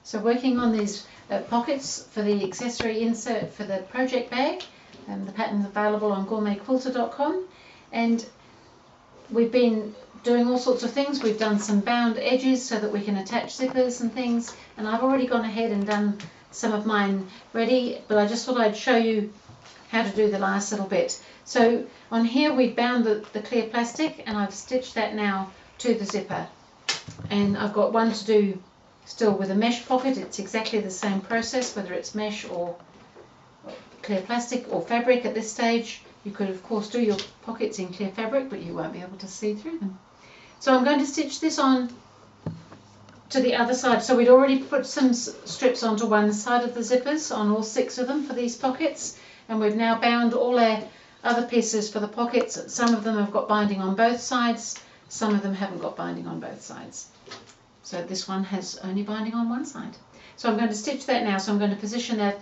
So working on these pockets for the accessory insert for the project bag, the pattern's available on GourmetQuilter.com, and we've been doing all sorts of things. We've done some bound edges so that we can attach zippers and things, and I've already gone ahead and done some of mine ready, but I just thought I'd show you how to do the last little bit. So on here we bound the clear plastic, and I've stitched that now to the zipper, and I've got one to do still with a mesh pocket. It's exactly the same process, whether it's mesh or clear plastic or fabric at this stage. You could of course do your pockets in clear fabric, but you won't be able to see through them. So I'm going to stitch this on to the other side. So we'd already put some strips onto one side of the zippers, on all 6 of them for these pockets, and we've now bound all our other pieces for the pockets. Some of them have got binding on both sides, some of them haven't got binding on both sides. So this one has only binding on one side. So I'm going to stitch that now. So I'm going to position that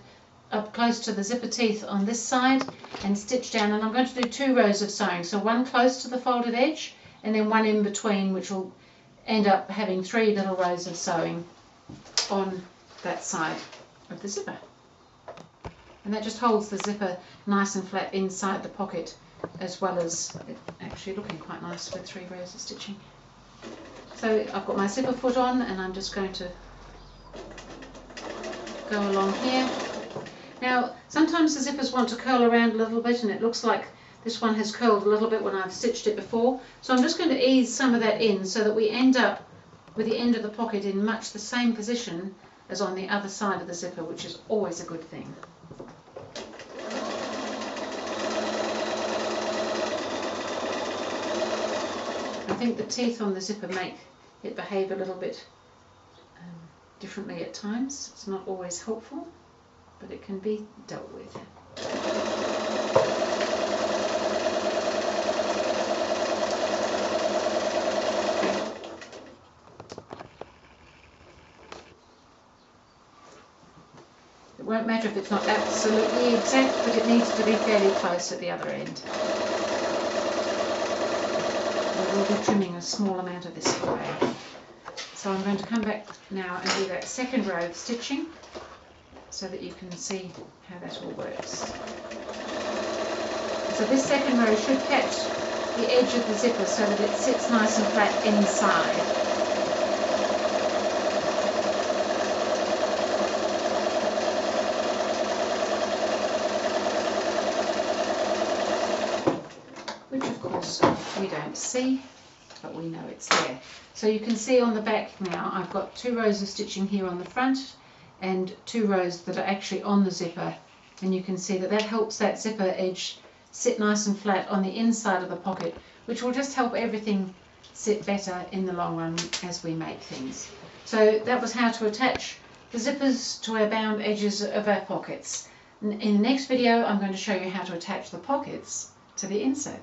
up close to the zipper teeth on this side and stitch down, and I'm going to do 2 rows of sewing. So one close to the folded edge and then one in between, which will end up having 3 little rows of sewing on that side of the zipper. And that just holds the zipper nice and flat inside the pocket, as well as it actually looking quite nice with 3 rows of stitching. So I've got my zipper foot on, and I'm just going to go along here. Now sometimes the zippers want to curl around a little bit, and it looks like this one has curled a little bit when I've stitched it before. So I'm just going to ease some of that in so that we end up with the end of the pocket in much the same position as on the other side of the zipper, which is always a good thing. I think the teeth on the zipper make it behave a little bit differently at times. It's not always helpful, but it can be dealt with. It won't matter if it's not absolutely exact, but it needs to be fairly close at the other end. We'll be trimming a small amount of this away. So I'm going to come back now and do that second row of stitching so that you can see how that all works. So this second row should catch the edge of the zipper so that it sits nice and flat inside. Which of course we don't see, but we know it's there. So you can see on the back now I've got 2 rows of stitching here on the front and 2 rows that are actually on the zipper, and you can see that that helps that zipper edge sit nice and flat on the inside of the pocket, which will just help everything sit better in the long run as we make things. So that was how to attach the zippers to our bound edges of our pockets. In the next video I'm going to show you how to attach the pockets to the insert.